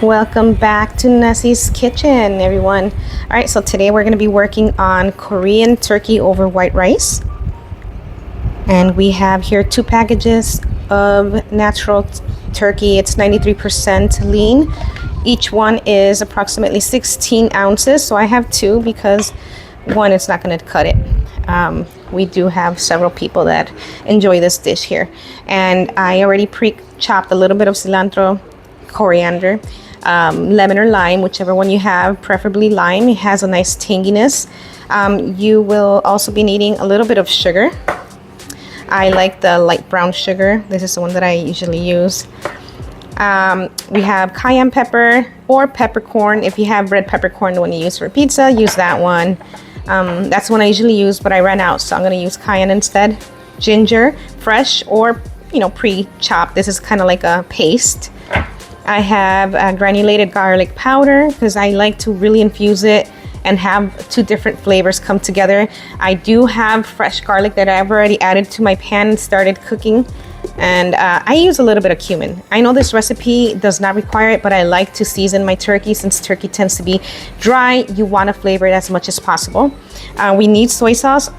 Welcome back to Nessie's Kitchen, everyone. All right, so today we're going to be working on Korean turkey over white rice. And we have here 2 packages of natural turkey. It's 93% lean. Each one is approximately 16 ounces. So I have 2 because one, it's not going to cut it. We do have several people that enjoy this dish here. And I already pre-chopped a little bit of cilantro, coriander, lemon or lime, whichever one you have, preferably lime. It has a nice tanginess. You will also be needing a little bit of sugar. I like the light brown sugar. This is the one that I usually use. We have cayenne pepper or peppercorn. If you have red peppercorn, the one you use for pizza, use that one. That's the one I usually use, but I ran out, so I'm going to use cayenne instead. Ginger, fresh or pre-chopped. This is kind of like a paste. I have granulated garlic powder because I like to really infuse it and have 2 different flavors come together. I do have fresh garlic that I've already added to my pan and started cooking. And I use a little bit of cumin. I know this recipe does not require it, but I like to season my turkey. Since turkey tends to be dry, you want to flavor it as much as possible. We need soy sauce.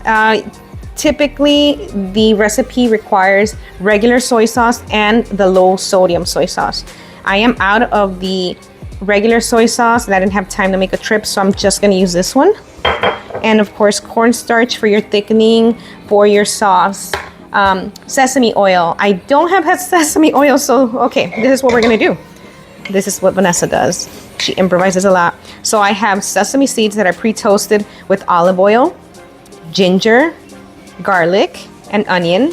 Typically, the recipe requires regular soy sauce and the low sodium soy sauce. I am out of the regular soy sauce and I didn't have time to make a trip, so I'm just going to use this one. And of course, cornstarch for your thickening, for your sauce. Sesame oil. I don't have sesame oil, so okay, this is what we're going to do. This is what Vanessa does. She improvises a lot. So I have sesame seeds that are pre-toasted with olive oil, ginger, garlic, and onion.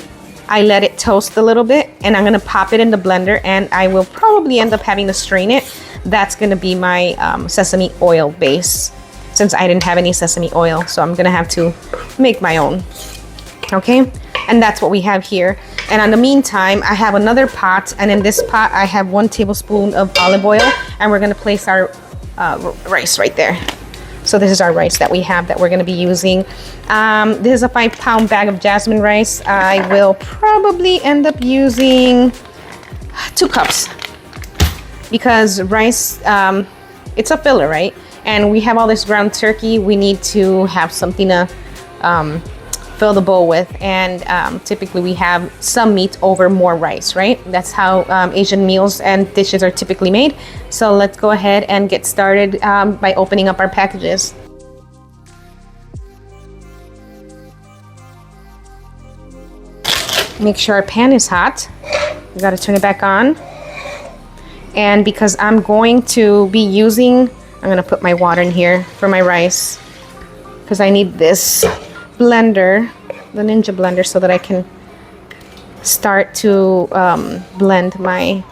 I let it toast a little bit and I'm gonna pop it in the blender, and I will probably end up having to strain it. That's gonna be my sesame oil base, since I didn't have any sesame oil, so I'm gonna have to make my own. Okay, and that's what we have here. And in the meantime, I have another pot, and in this pot I have 1 tablespoon of olive oil, and we're gonna place our rice right there. So this is our rice that we have that we're going to be using. This is a 5-pound bag of jasmine rice. I will probably end up using 2 cups because rice, it's a filler, right? And we have all this ground turkey. We need to have something to fill the bowl with. And typically we have some meat over more rice, right? That's how Asian meals and dishes are typically made. So let's go ahead and get started by opening up our packages. Make sure our pan is hot. We got to turn it back on. And because I'm going to be using, I'm going to put my water in here for my rice, because I need this blender, the Ninja blender, so that I can start to blend my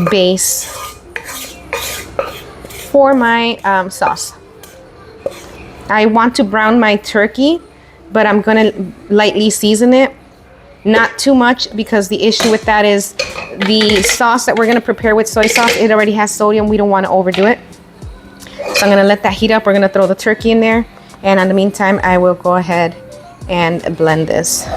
base for my sauce. I want to brown my turkey, but I'm gonna lightly season it, not too much, because the issue with that is the sauce that we're gonna prepare with soy sauce, it already has sodium. We don't want to overdo it, so I'm gonna let that heat up. We're gonna throw the turkey in there, and in the meantime I will go ahead and blend this.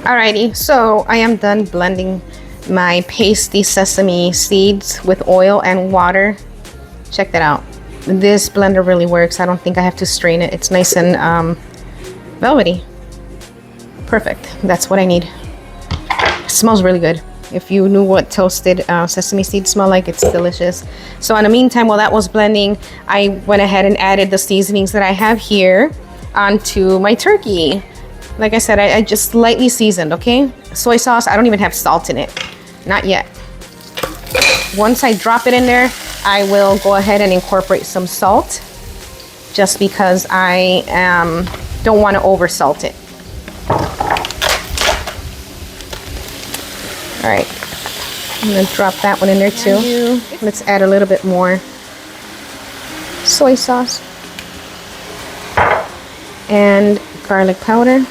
Alrighty, so I am done blending my pasty sesame seeds with oil and water. Check that out. This blender really works. I don't think I have to strain it. It's nice and velvety. Perfect. That's what I need. It smells really good. If you knew what toasted sesame seeds smell like, it's delicious. So in the meantime, while that was blending, I went ahead and added the seasonings that I have here onto my turkey. Like I said, I just lightly seasoned, okay? Soy sauce, I don't even have salt in it. Not yet. Once I drop it in there, I will go ahead and incorporate some salt, just because I don't want to over salt it. All right, I'm gonna drop that one in there too. Let's add a little bit more soy sauce and garlic powder.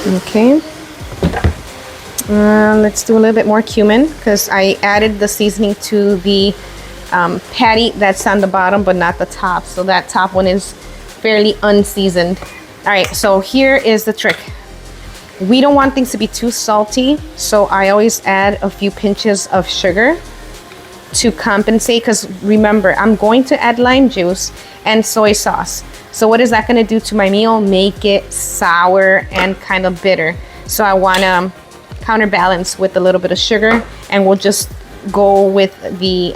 Okay, let's do a little bit more cumin, because I added the seasoning to the patty that's on the bottom, but not the top. So that top one is fairly unseasoned. All right, so here is the trick. We don't want things to be too salty, so I always add a few pinches of sugar to compensate, because remember, I'm going to add lime juice and soy sauce. So what is that going to do to my meal? Make it sour and kind of bitter. So I want to counterbalance with a little bit of sugar, and we'll just go with the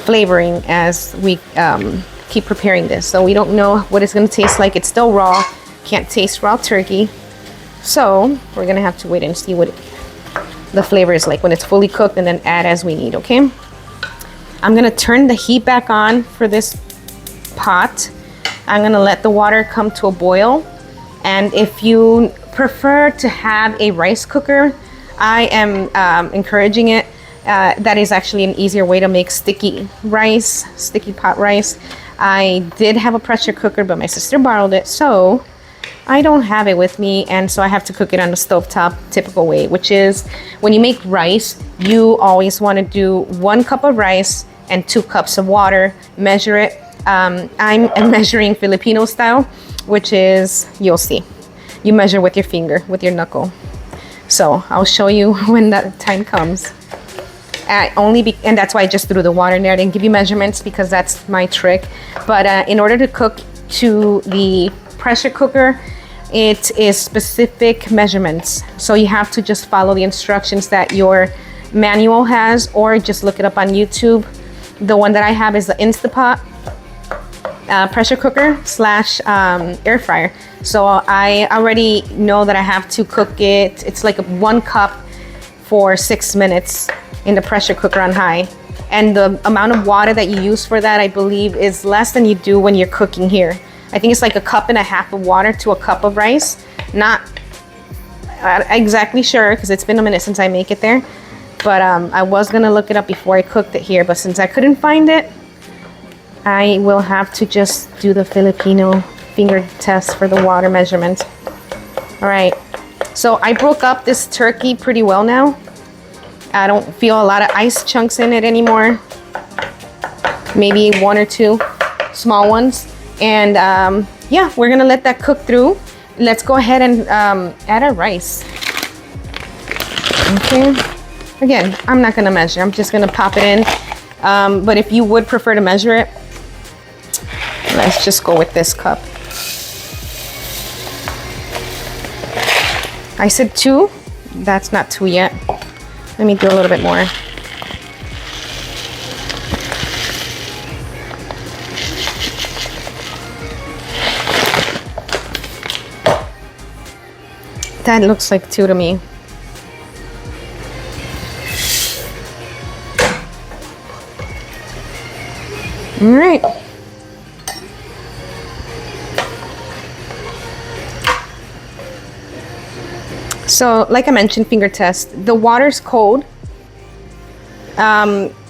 flavoring as we keep preparing this. So we don't know what it's going to taste like. It's still raw. Can't taste raw turkey. So we're going to have to wait and see what the flavor is like when it's fully cooked, and then add as we need, okay? I'm going to turn the heat back on for this pot. I'm going to let the water come to a boil. And if you prefer to have a rice cooker, I am encouraging it. That is actually an easier way to make sticky rice, sticky pot rice. I did have a pressure cooker, but my sister borrowed it, so I don't have it with me, and so I have to cook it on the stovetop typical way, which is when you make rice, you always want to do 1 cup of rice and 2 cups of water. Measure it. I'm measuring Filipino style, which is, you'll see, you measure with your finger, with your knuckle. So I'll show you when that time comes. And that's why I just threw the water in there. I didn't give you measurements because that's my trick. But in order to cook to the pressure cooker, it is specific measurements. So you have to just follow the instructions that your manual has, or just look it up on YouTube. The one that I have is the Instapot pressure cooker / air fryer. So I already know that I have to cook it. It's like 1 cup for 6 minutes in the pressure cooker on high. And the amount of water that you use for that, I believe, is less than you do when you're cooking here. I think it's like 1.5 cups of water to 1 cup of rice. Not exactly sure, because it's been a minute since I make it there. But I was gonna look it up before I cooked it here, but since I couldn't find it, I will have to just do the Filipino finger test for the water measurement. All right, so I broke up this turkey pretty well now. I don't feel a lot of ice chunks in it anymore. Maybe 1 or 2 small ones. And yeah, we're gonna let that cook through. Let's go ahead and add our rice. Okay, again, I'm not gonna measure, I'm just gonna pop it in. But if you would prefer to measure it, let's just go with this cup. I said 2, that's not 2 yet. Let me do a little bit more. That looks like 2 to me. All right. So, like I mentioned, finger test. The water's cold.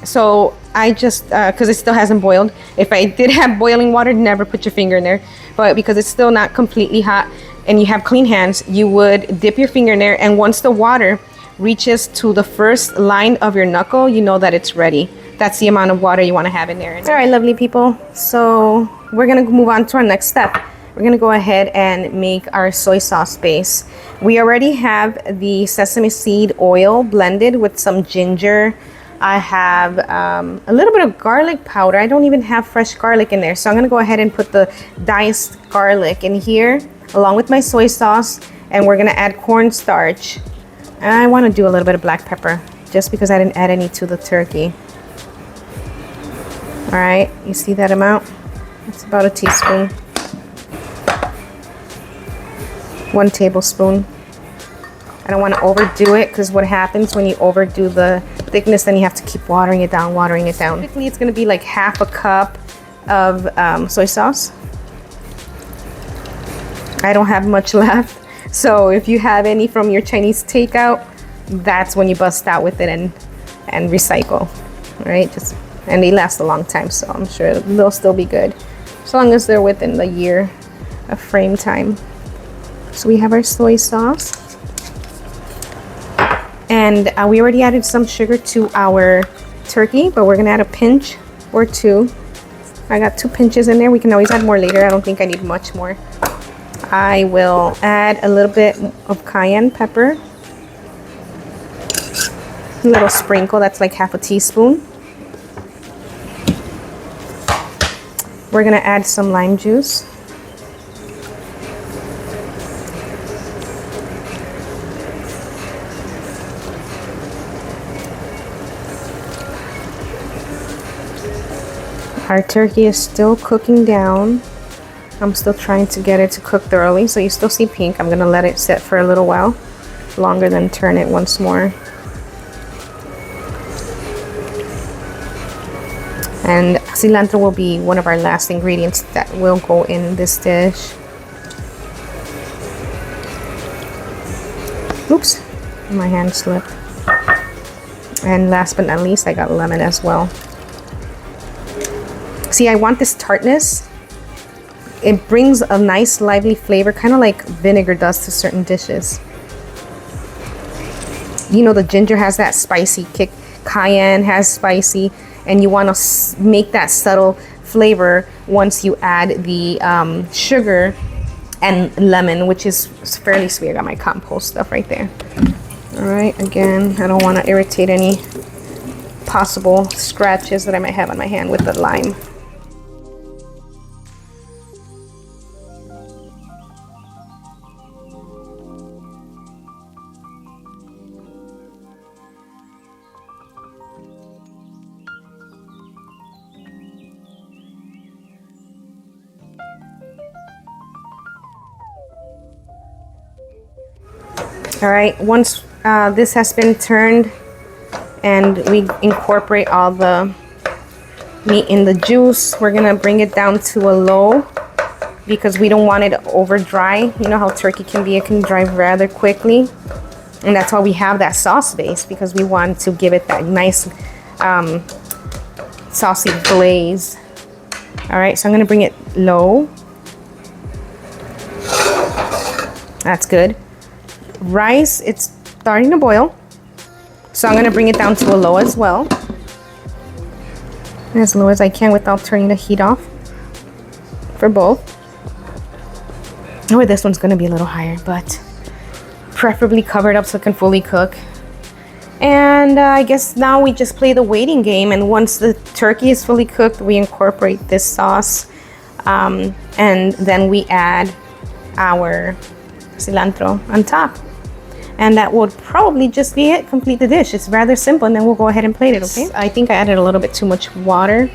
So I just, because it still hasn't boiled. If I did have boiling water, never put your finger in there. But because it's still not completely hot and you have clean hands, you would dip your finger in there. And once the water reaches to the first line of your knuckle, you know that it's ready. That's the amount of water you want to have in there. All right, lovely people. So we're going to move on to our next step. We're going to go ahead and make our soy sauce base. We already have the sesame seed oil blended with some ginger. I have a little bit of garlic powder. I don't even have fresh garlic in there. So I'm going to go ahead and put the diced garlic in here along with my soy sauce. And we're going to add cornstarch. And I want to do a little bit of black pepper just because I didn't add any to the turkey. All right, you see that amount? It's about a teaspoon. 1 tablespoon. I don't want to overdo it because what happens when you overdo the thickness, then you have to keep watering it down, Typically, it's going to be like 1/2 cup of soy sauce. I don't have much left. So if you have any from your Chinese takeout, that's when you bust out with it and recycle. All right, and they last a long time, so I'm sure they'll still be good as long as they're within the year of frame time. So we have our soy sauce, and we already added some sugar to our turkey, but we're gonna add a pinch or two. I got 2 pinches in there. We can always add more later. I don't think I need much more. I will add a little bit of cayenne pepper. A little sprinkle, that's like half a teaspoon. We're gonna add some lime juice. Our turkey is still cooking down. I'm still trying to get it to cook thoroughly, so you still see pink. I'm gonna let it sit for a little while longer, than turn it once more. And cilantro will be one of our last ingredients that will go in this dish. Oops, my hand slipped. And last but not least, I got lemon as well. See, I want this tartness. It brings a nice lively flavor, kind of like vinegar does to certain dishes. You know, the ginger has that spicy kick, cayenne has spicy, and you want to make that subtle flavor once you add the sugar and lemon, which is fairly sweet. I got my compost stuff right there. All right, again, I don't want to irritate any possible scratches that I might have on my hand with the lime. All right, once this has been turned and we incorporate all the meat in the juice, we're gonna bring it down to a low because we don't want it over dry. You know how turkey can be, it can dry rather quickly. And that's why we have that sauce base, because we want to give it that nice saucy glaze. All right, so I'm gonna bring it low. That's good. Rice, it's starting to boil, so I'm going to bring it down to a low as well, as low as I can without turning the heat off for both. Oh, this one's going to be a little higher, but preferably covered up so it can fully cook. And I guess now we just play the waiting game, and once the turkey is fully cooked, we incorporate this sauce, and then we add our cilantro on top. And that would probably just be it, complete the dish. It's rather simple, and then we'll go ahead and plate it, okay? I think I added a little bit too much water,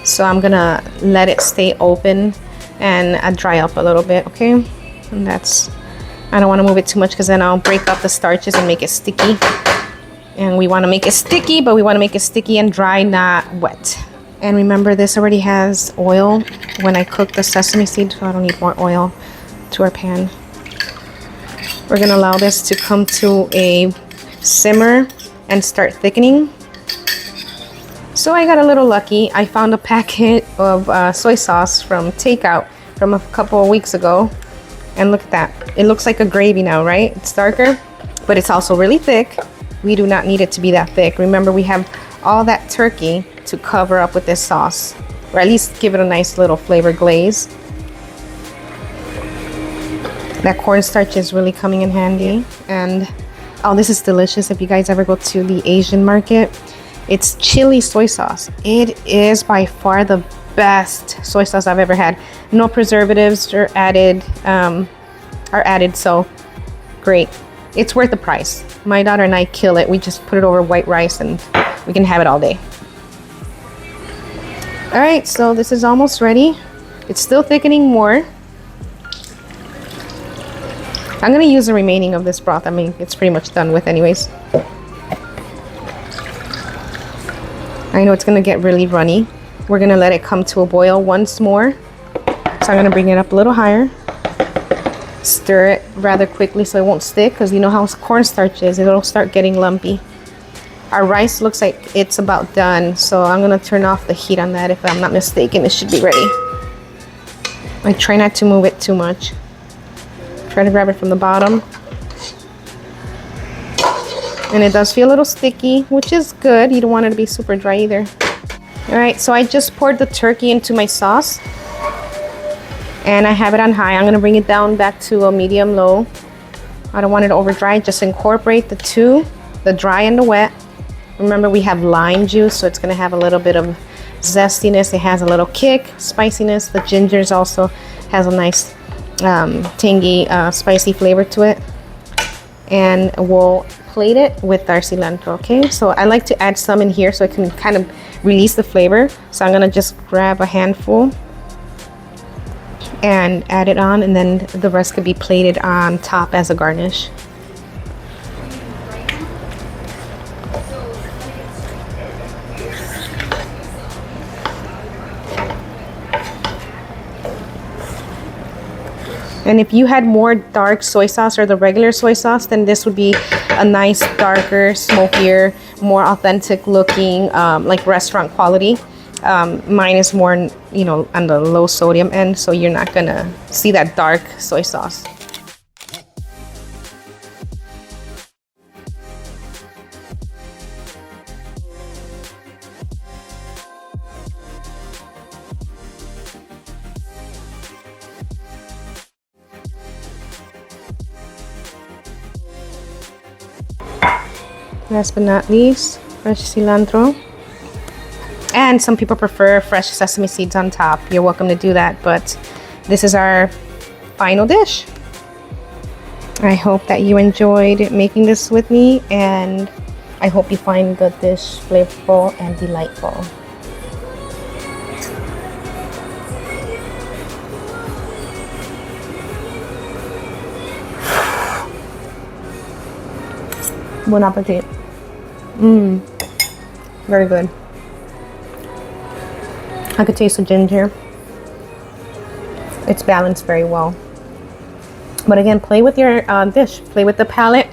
so I'm gonna let it stay open and dry up a little bit, okay? And that's, I don't wanna move it too much because then I'll break up the starches and make it sticky. And we wanna make it sticky, but we wanna make it sticky and dry, not wet. And remember, this already has oil when I cook the sesame seed, so I don't need more oil to our pan. We're gonna allow this to come to a simmer and start thickening. So I got a little lucky. I found a packet of soy sauce from takeout from a couple of weeks ago. And look at that. It looks like a gravy now, right? It's darker, but it's also really thick. We do not need it to be that thick. Remember, we have all that turkey to cover up with this sauce, or at least give it a nice little flavor glaze. That cornstarch is really coming in handy. And oh, this is delicious. If you guys ever go to the Asian market, it's chili soy sauce. It is by far the best soy sauce I've ever had. No preservatives are added, so great. It's worth the price. My daughter and I kill it. We just put it over white rice and we can have it all day. All right, so this is almost ready. It's still thickening more. I'm gonna use the remaining of this broth. I mean, it's pretty much done with anyways. I know it's gonna get really runny. We're gonna let it come to a boil once more. So I'm gonna bring it up a little higher. Stir it rather quickly so it won't stick, because you know how cornstarch is, it'll start getting lumpy. Our rice looks like it's about done, so I'm gonna turn off the heat on that. If I'm not mistaken, it should be ready. I try not to move it too much. Try to grab it from the bottom. And it does feel a little sticky, which is good. You don't want it to be super dry either. All right, so I just poured the turkey into my sauce. And I have it on high. I'm gonna bring it down back to a medium low. I don't want it to over dry. Just incorporate the two, the dry and the wet. Remember, we have lime juice, so it's gonna have a little bit of zestiness. It has a little kick, spiciness. The gingers also has a nice tangy, spicy flavor to it. And we'll plate it with our cilantro, okay? So I like to add some in here so it can kind of release the flavor. So I'm gonna just grab a handful and add it on, and then the rest could be plated on top as a garnish. And if you had more dark soy sauce or the regular soy sauce, then this would be a nice, darker, smokier, more authentic looking, like restaurant quality. Mine is more, you know, on the low sodium end, so you're not gonna see that dark soy sauce. Last but not least, fresh cilantro. And some people prefer fresh sesame seeds on top. You're welcome to do that, but this is our final dish. I hope that you enjoyed making this with me, and I hope you find the dish flavorful and delightful. Bon appetit. Very good. I could taste the ginger. It's balanced very well. But again, play with your dish. Play with the palate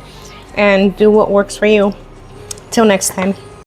and do what works for you. Till next time.